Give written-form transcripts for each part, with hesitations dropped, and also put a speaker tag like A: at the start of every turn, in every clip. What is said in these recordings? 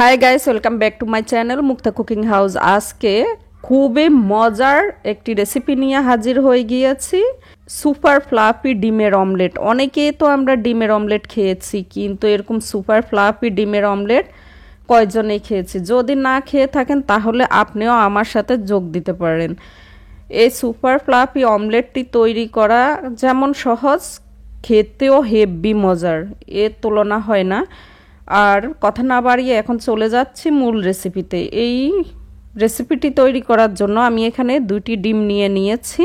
A: Hi guys, welcome back to my channel Mukta cooking house. আজকে খুবই মজার একটি রেসিপি নিয়ে হাজির হয়ে গিয়েছি, সুপার ফ্লাফি ডিমের অমলেট। অনেকেই তো আমরা ডিমের অমলেট খেয়েছি, কিন্তু এরকম সুপার ফ্লাফি ডিমের অমলেট কয়জনেই খেয়েছি। যদি না খেয়ে থাকেন তাহলে আপনিও আমার সাথে যোগ দিতে পারেন। এই সুপার ফ্লাফি অমলেটটি তৈরি করা যেমন সহজ, খেতেও হেভি মজার, এর তুলনা হয় না। আর কথা না বাড়িয়ে এখন চলে যাচ্ছি মূল রেসিপিতে। এই রেসিপিটি তৈরি করার জন্য আমি এখানে 2টি ডিম নিয়ে নিয়েছি,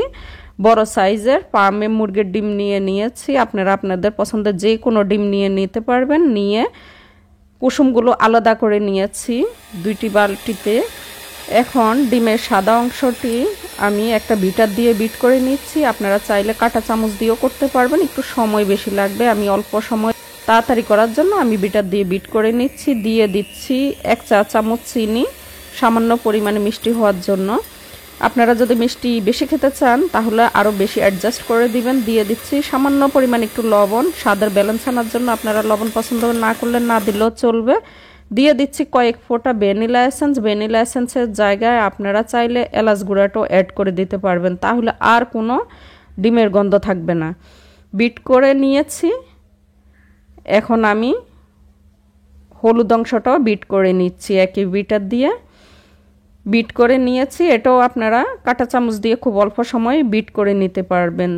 A: বড় সাইজের ফার্মে মুরগির ডিম নিয়ে নিয়েছি। আপনারা আপনাদের পছন্দের যে কোনো ডিম নিয়ে নিতে পারবেন। নিয়ে কুসুমগুলো আলাদা করে নিয়েছি 2টি বালতিতে। এখন ডিমের সাদা অংশটি আমি একটা বিটার দিয়ে বিট করে নিচ্ছি। আপনারা চাইলে কাঁটা চামচ দিয়েও করতে পারবেন, একটু সময় বেশি লাগবে। আমি অল্প সময় তাড়াতাড়ি করার জন্য আমি বিটার দিয়ে বিট করে নিচ্ছি। দিয়ে দিচ্ছি 1 চা চামচ চিনি, সামান্য পরিমাণে মিষ্টি হওয়ার জন্য। আপনারা যদি মিষ্টি বেশি খেতে চান তাহলে আরও বেশি অ্যাডজাস্ট করে দিবেন। দিয়ে দিচ্ছি সামান্য পরিমাণে একটু লবণ, স্বাদের ব্যালেন্স আনার জন্য। আপনারা লবণ পছন্দ না করলে না দিলেও চলবে। দিয়ে দিচ্ছি কয়েক ফোঁটা ভ্যানিলা এসেন্স। ভ্যানিলা এসেন্সের জায়গায় আপনারা চাইলে এলাচ গুঁড়াটাও অ্যাড করে দিতে পারবেন, তাহলে আর কোনো ডিমের গন্ধ থাকবে না। বিট করে নিয়েছি। এখন আমি হলুদ অংশটাও বিট করে নিচ্ছি, একই বিটার দিয়ে বিট করে নিয়েছি। এটাও আপনারা কাঁটা চামচ দিয়ে খুব অল্প সময় বিট করে নিতে পারবেন।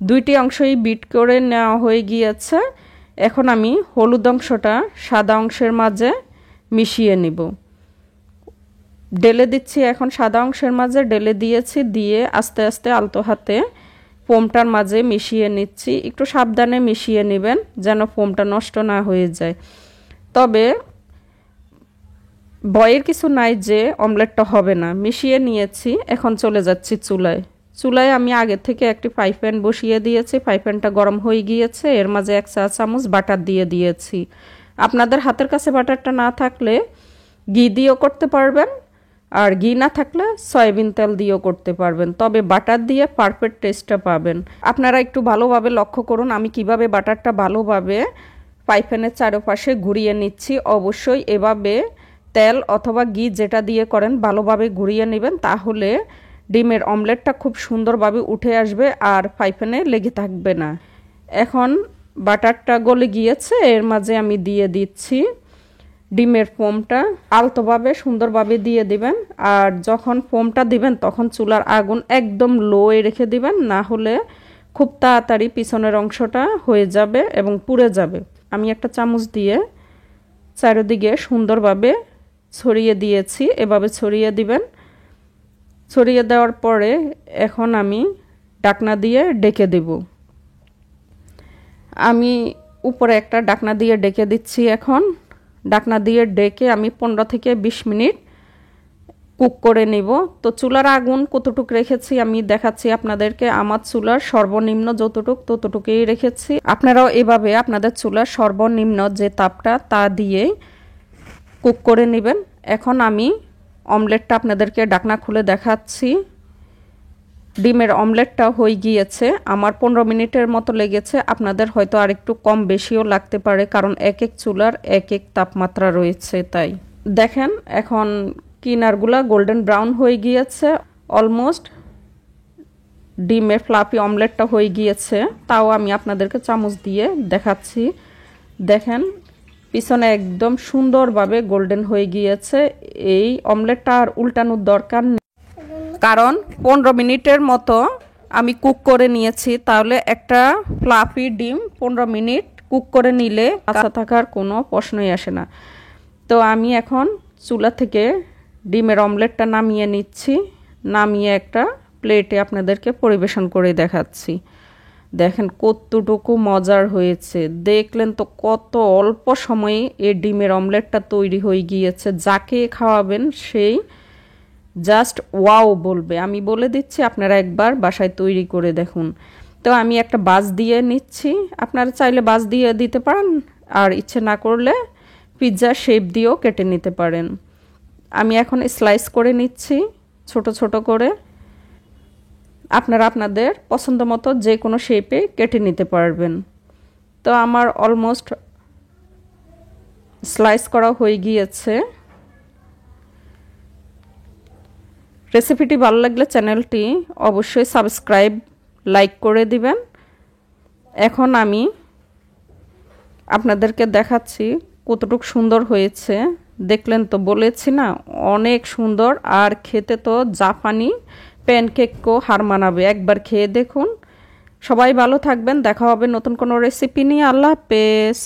A: 2টি অংশই বিট করে নেওয়া হয়ে গিয়েছে। এখন আমি হলুদ অংশটা সাদা অংশের মাঝে মিশিয়ে নিব। ঢেলে দিচ্ছি, এখন সাদা অংশের মাঝে ঢেলে দিয়েছি। দিয়ে আস্তে আস্তে আলতো হাতে ফোমটার মাঝে মিশিয়ে নিচ্ছি। একটু সাবধানে মিশিয়ে নেবেন যেন ফোমটা নষ্ট না হয়ে যায়। তবে ভয়ের কিছু নাই যে অমলেটটা হবে না। মিশিয়ে নিয়েছি। এখন চলে যাচ্ছি চুলায়। চুলায় আমি আগে থেকে একটি ফ্রাই প্যান বসিয়ে দিয়েছি। ফ্রাই প্যানটা গরম হয়ে গিয়েছে। এর মাঝে 1 চা চামচ বাটার দিয়ে দিয়েছি। আপনাদের হাতের কাছে বাটারটা না থাকলে ঘি দিয়েও করতে পারবেন, আর ঘি না থাকলে সয়াবিন তেল দিয়েও করতে পারবেন। তবে বাটার দিয়ে পারফেক্ট টেস্টটা পাবেন। আপনারা একটু ভালোভাবে লক্ষ্য করুন আমি কিভাবে বাটারটা ভালোভাবে ফ্রাই প্যানের চারপাশে ঘুরিয়ে নিচ্ছি। অবশ্যই এভাবে তেল অথবা ঘি যেটা দিয়ে করেন ভালোভাবে ঘুরিয়ে নেবেন, তাহলে ডিমের অমলেটটা খুব সুন্দরভাবে উঠে আসবে আর ফ্রাই প্যানে লেগে থাকবে না। এখন বাটারটা গলে গিয়েছে, এর মাঝে আমি দিয়ে দিচ্ছি ডিমের ফোমটা। আলতোভাবে সুন্দরভাবে দিয়ে দিবেন। আর যখন ফোমটা দিবেন তখন চুলার আগুন একদম লোয়ে রেখে দিবেন, না হলে খুব তাড়াতাড়ি পিছনের অংশটা হয়ে যাবে এবং পুড়ে যাবে। আমি একটা চামচ দিয়ে চারিদিকে সুন্দরভাবে ছড়িয়ে দিয়েছি। এভাবে ছড়িয়ে দিবেন। ছড়িয়ে দেওয়ার পরে এখন আমি ঢাকনা দিয়ে ঢেকে দেব। আমি উপরে একটা ঢাকনা দিয়ে ঢেকে দিচ্ছি। এখন ঢাকনা দিয়ে ঢেকে আমি 15 থেকে 20 মিনিট কুক করে নিব। তো চুলার আগুন কতটুকু রেখেছি আমি দেখাচ্ছি আপনাদেরকে। আমার চুলার সর্বনিম্ন যতটুক ততটুকুই রেখেছি। আপনারাও এভাবে আপনাদের চুলার সর্বনিম্ন যে তাপটা তা দিয়ে কুক করে নেবেন। এখন আমি অমলেটটা আপনাদেরকে ঢাকনা খুলে দেখাচ্ছি। ডিমের অমলেটটা হয়ে গিয়েছে। আমার 15 মিনিটের মতো লেগেছে। আপনাদের হয়তো আর একটু কম বেশিও লাগতে পারে, কারণ এক এক চুলার এক এক তাপমাত্রা রয়েছে। তাই দেখেন এখন কিনারগুলা গোল্ডেন ব্রাউন হয়ে গিয়েছে। অলমোস্ট ডিমের ফ্লাফি অমলেটটা হয়ে গিয়েছে। তাও আমি আপনাদেরকে চামচ দিয়ে দেখাচ্ছি। দেখেন পিছনে একদম সুন্দরভাবে গোল্ডেন হয়ে গিয়েছে। এই অমলেটটা আর উল্টানোর দরকার নেই, কারণ 15 মিনিটের মতো আমি কুক করে নিয়েছি। তাহলে একটা ফ্লাফি ডিম 15 মিনিট কুক করে নিলে কাঁচা থাকার কোনো প্রশ্নই আসে না। তো আমি এখন চুলা থেকে ডিমের অমলেটটা নামিয়ে নিচ্ছি। নামিয়ে একটা প্লেটে আপনাদেরকে পরিবেশন করে দেখাচ্ছি। দেখেন কতটুকু মজার হয়েছে। দেখলেন তো কত অল্প সময়ে এই ডিমের অমলেটটা তৈরি হয়ে গিয়েছে। যাকে খাওয়াবেন সেই জাস্ট ওয়াও বলবে। আমি বলে দিচ্ছি, আপনারা একবার বাসায় তৈরি করে দেখুন। তো আমি একটা বাজ দিয়ে নিচ্ছি। আপনারা চাইলে বাজ দিয়ে দিতে পারেন, আর ইচ্ছে না করলে পিৎজা শেপ দিয়েও কেটে নিতে পারেন। আমি এখন স্লাইস করে নিচ্ছি ছোট ছোট করে। আপনারা আপনাদের পছন্দ মতো যে কোনো শেপে কেটে নিতে পারবেন। তো আমার অলমোস্ট স্লাইস করা হয়ে গিয়েছে। রেসিপিটি ভালো লাগলে চ্যানেলটি অবশ্যই সাবস্ক্রাইব লাইক করে দিবেন। এখন আমি আপনাদেরকে দেখাচ্ছি কতটুকু সুন্দর হয়েছে। দেখলেন তো, বলেছি না অনেক সুন্দর, আর খেতে তো জাপানি প্যানকেকও হার মানাবে। একবার খেয়ে দেখুন। সবাই ভালো থাকবেন, দেখা হবে নতুন কোনো রেসিপি নিয়ে। আল্লাহ হাফেজ।